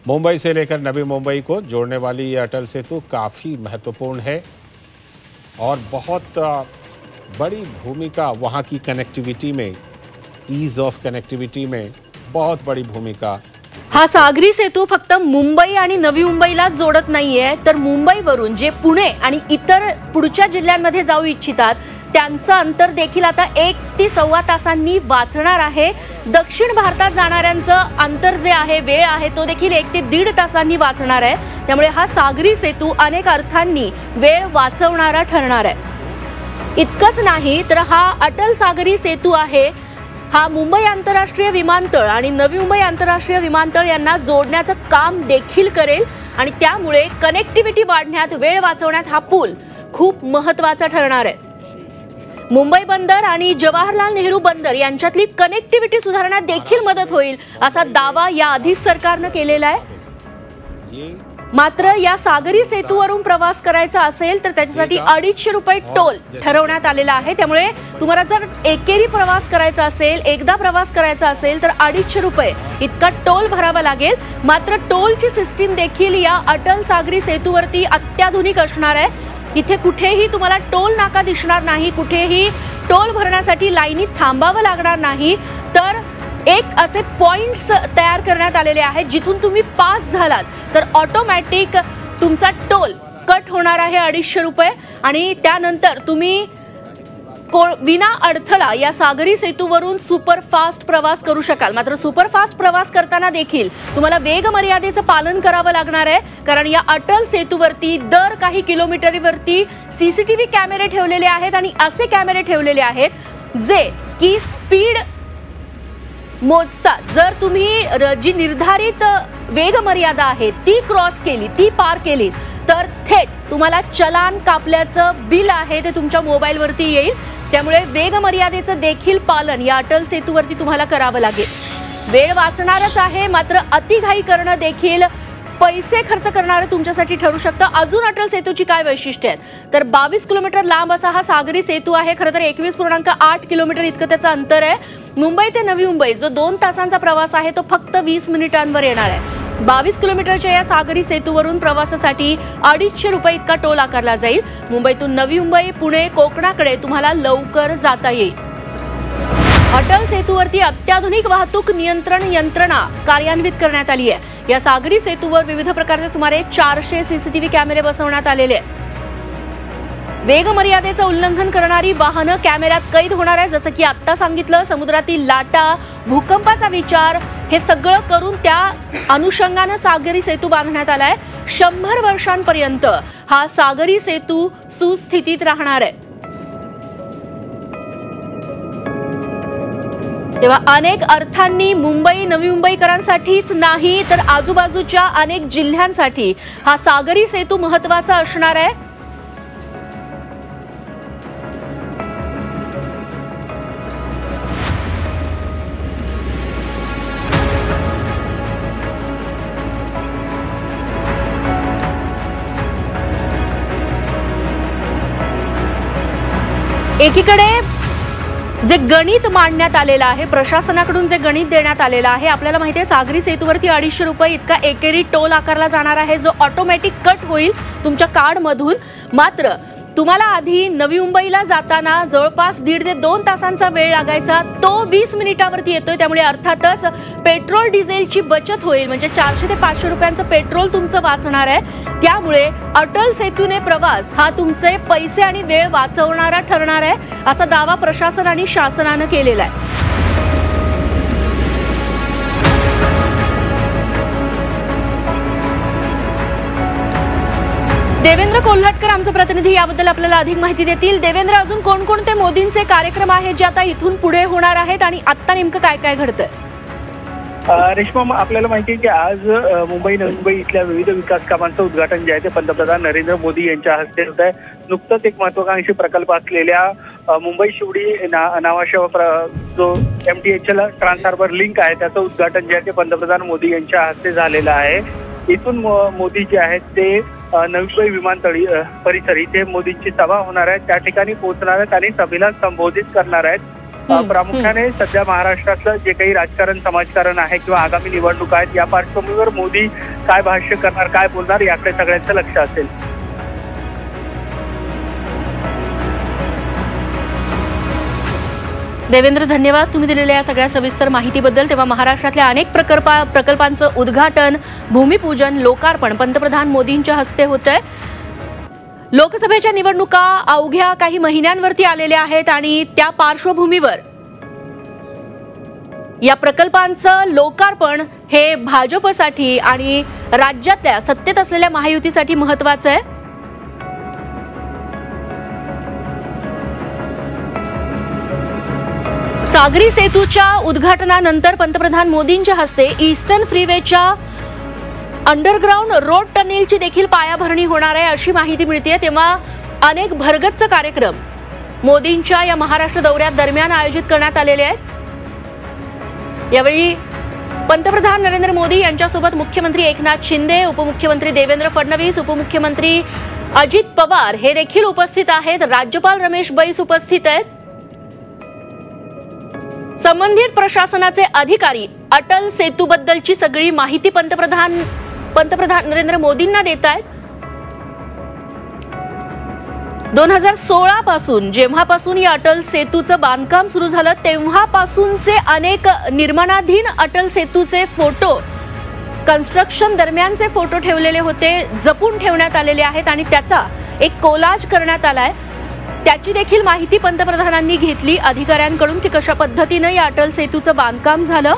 मुंबई से लेकर नवी मुंबई को जोड़ने वाली ये अटल सेतु काफ़ी महत्वपूर्ण है और बहुत बड़ी भूमिका वहाँ की कनेक्टिविटी में, ईज ऑफ कनेक्टिविटी में बहुत बड़ी भूमिका। हा सागरी सेतू फक्त मुंबई आणि नवी मुंबईला जोडत नाहीये, तर मुंबईवरून जे पुणे आणि इतर पुढच्या जिल्ह्यांमध्ये जाऊ इच्छितात त्यांचं अंतर देखील आता 1 ते 1.25 तासांनी वाचणार आहे। दक्षिण भारतात जाणाऱ्यांचं अंतर जे आहे, वेळ आहे, तो देखील 1 ते 1.5 तासांनी वाचणार आहे। त्यामुळे हा सागरी सेतू अनेक अर्थांनी वेळ वाचवणारा ठरणार आहे। इतकंच नाही तर हा अटल सागरी सेतू आहे, हा मुंबई आंतरराष्ट्रीय विमानतळ आणि नवी मुंबई आंतरराष्ट्रीय विमानतळ यांना जोडण्याचं काम देखील करेल आणि त्यामुळे कनेक्टिव्हिटी वाढण्यात, वेळ वाचवण्यात हा पूल खूप महत्त्वाचा ठरणार आहे। मुंबई बंदर आणि जवाहरलाल नेहरू बंदर यांच्यातली कनेक्टिव्हिटी सुधारण्यात देखील मदत होईल असा दावा याआधीच सरकारने केलेला आहे। मात्र या सागरी सेतूवरून प्रवास करायचा असेल तर त्याच्यासाठी 250 रुपये टोल ठरवण्यात आलेला आहे। त्यामुळे तुम्हाला जर एकेरी प्रवास करायचा असेल, एकदा प्रवास करायचा असेल तर 250 रुपये इतका टोल भरावा लागेल। मात्र टोलची सिस्टीम देखील या अटल सागरी सेतूवरती अत्याधुनिक असणार आहे। इथे कुठेही तुम्हाला टोल नाका दिसणार नाही, कुठेही टोल भरण्यासाठी लाईनीत थांबावं लागणार नाही, तर एक असे पॉइंट्स तयार करण्यात आलेले आहेत जिथून तुम्ही पास झालात तर ऑटोमॅटिक तुमचा टोल कट होणार आहे 250 रुपये आणि त्यानंतर तुम्ही विना अडथळा या सागरी सेतूवरून सुपरफास्ट प्रवास करू शकाल। मात्र सुपरफास्ट प्रवास करताना देखील तुम्हाला वेग मर्यादेचं पालन करावं लागणार आहे, कारण या अटल सेतूवरती दर काही किलोमीटरवरती सीसीटीव्ही कॅमेरे ठेवलेले आहेत आणि असे कॅमेरे ठेवलेले आहेत जे की स्पीड मोजतात। जर तुम्ही जी निर्धारित वेग मर्यादा आहे ती क्रॉस केली, ती पार केली तर थेट तुम्हाला चलान कापल्याचं बिल आहे ते तुमच्या मोबाईलवरती येईल। त्यामुळे वेग मर्यादेचं देखील पालन या अटल सेतूवरती तुम्हाला करावं लागेल। वेळ वाचणारच आहे, मात्र अतिघाई करणं देखील पैसे खर्च करणारे तुमच्यासाठी ठरू शकतं। अजून अटल सेतूची काय वैशिष्ट्ये आहेत तर 22 किलोमीटर लांब असा हा सागरी सेतू आहे। खरं तर 21.8 किलोमीटर इतकं त्याचं अंतर आहे। मुंबई ते नवी मुंबई जो 2 तासांचा प्रवास आहे तो फक्त 20 मिनिटांवर येणार आहे। 22 किलोमीटरच्या या सागरी सेतूवरून प्रवासासाठी 250 रुपये इतका टोल आकारला जाईल। मुंबईतून नवी मुंबई, पुणे, कोकणाकडे तुम्हाला लवकर जाता येईल। अटल सेतूवरती अत्याधुनिक वाहतूक नियंत्रण यंत्रणा कार्यान्वित करण्यात आली आहे। या सागरी सेतूवर विविध प्रकारचे सुमारे 400 सीसीटीव्ही कॅमेरे बसवण्यात आलेले आहेत। वेग मर्यादेचं उल्लंघन करणारी वाहनं कॅमेऱ्यात कैद होणार आहे। जसं की आता सांगितलं, समुद्रातील लाटा, भूकंपाचा विचार हे सगळं करून त्या अनुषंगाने सागरी सेतू बांधण्यात आलाय। 100 वर्षांपर्यंत हा सागरी सेतू सुस्थितीत राहणार आहे। तेव्हा अनेक अर्थांनी मुंबई, नवी मुंबईकरांसाठीच नाही तर आजूबाजूच्या अनेक जिल्ह्यांसाठी हा सागरी सेतू महत्त्वाचा असणार आहे। एकीकडे जे गणित मांडण्यात आलेलं आहे, प्रशासनाकडून जे गणित देण्यात आलेलं आहे, आपल्याला माहिती आहे सागरी सेतूवरती 250 रुपये इतका एकेरी टोल आकारला जाणार आहे जो ऑटोमॅटिक कट होईल तुमच्या कार्डमधून। मात्र तुम्हाला आधी नवी मुंबईला जाताना जवळपास 1.5 ते 2 तासांचा वेळ लागायचा, तो 20 मिनिटावरती येतोय। त्यामुळे अर्थातच पेट्रोल डिझेलची बचत होईल, म्हणजे 400 ते 500 रुपयांचं पेट्रोल तुमचं वाचणार आहे। त्यामुळे अटल सेतूने प्रवास हा तुमचे पैसे आणि वेळ वाचवणारा ठरणार आहे असा दावा प्रशासन आणि शासनाने केलेला आहे। देवेंद्र कोल्हटकर आमचे प्रतिनिधी याबद्दल आपल्याला अधिक माहिती देतील। देवेंद्र, अजून कोणकोणते मोदींचे कार्यक्रम आहेत जे आता इथून पुढे होणार आहेत आणि आता नेमकं काय काय घडतंय? रेश्मा, आपल्याला माहिती आहे की आज मुंबई, नवी मुंबई इथल्या विविध विकास कामांचं उद्घाटन जे आहे ते पंतप्रधान नरेंद्र मोदी यांच्या हस्ते होत आहे। नुकतंच एक महत्वाकांक्षी प्रकल्प असलेल्या मुंबई शिवडी नावाच्या जो MTHL ट्रान्स हार्बर लिंक आहे त्याचं उद्घाटन जे आहे ते पंतप्रधान मोदी यांच्या हस्ते झालेलं आहे। इथून मोदी जे आहेत ते नवी मुंबई विमानतळ परिसर इथे मोदींची सभा होणार आहे, त्या ठिकाणी पोहोचणार आहेत आणि सभेला संबोधित करणार आहेत। प्रामुख्याने सध्या महाराष्ट्रातलं जे काही राजकारण समाजकारण आहे किंवा आगामी निवडणुका आहेत या पार्श्वभूमीवर मोदी काय भाष्य करणार, काय बोलणार याकडे सगळ्यांचं लक्ष असेल. देवेंद्र, धन्यवाद तुम्ही दिलेल्या या सगळ्या सविस्तर माहितीबद्दल. तेव्हा महाराष्ट्रातल्या अनेक प्रकल्पांचं उद्घाटन, भूमिपूजन, लोकार्पण पंतप्रधान मोदींच्या हस्ते होतंय. लोकसभेच्या निवडणुका अवघ्या काही महिन्यांवरती आलेल्या आहेत आणि त्या पार्श्वभूमीवर या प्रकल्पांचं लोकार्पण हे भाजपसाठी आणि राज्यातल्या सत्तेत असलेल्या महायुतीसाठी महत्त्वाचं आहे. सागरी सेतूच्या उद्घाटनानंतर पंतप्रधान मोदींच्या हस्ते ईस्टर्न फ्रीवेच्या अंडरग्राऊंड रोड टनेलची देखील पायाभरणी होणार आहे अशी माहिती मिळते. तेव्हा अनेक भरगच्च कार्यक्रम मोदींच्या या महाराष्ट्र दौऱ्यात दरम्यान आयोजित करण्यात आलेले आहेत. यावेळी पंतप्रधान नरेंद्र मोदी यांच्यासोबत मुख्यमंत्री एकनाथ शिंदे, उपमुख्यमंत्री देवेंद्र फडणवीस, उपमुख्यमंत्री अजित पवार हे देखील उपस्थित आहेत. राज्यपाल रमेश बैस उपस्थित आहेत. संबंधित प्रशासनाचे अधिकारी अटल सेतूबद्दलची सगळी माहिती पंतप्रधान नरेंद्र मोदींना देत आहेत. 2016 पासून जेव्हापासून या अटल सेतूचं बांधकाम सुरू झालं तेव्हापासूनचे अनेक निर्माणाधीन अटल सेतूचे फोटो, कन्स्ट्रक्शन दरम्यानचे फोटो ठेवलेले होते, जपून ठेवण्यात आलेले आहेत आणि त्याचा एक कोलाज करण्यात आलाय. त्याची देखील माहिती पंतप्रधानांनी घेतली अधिकाऱ्यांकडून की कशा पद्धतीने या अटल सेतूचं बांधकाम झालं.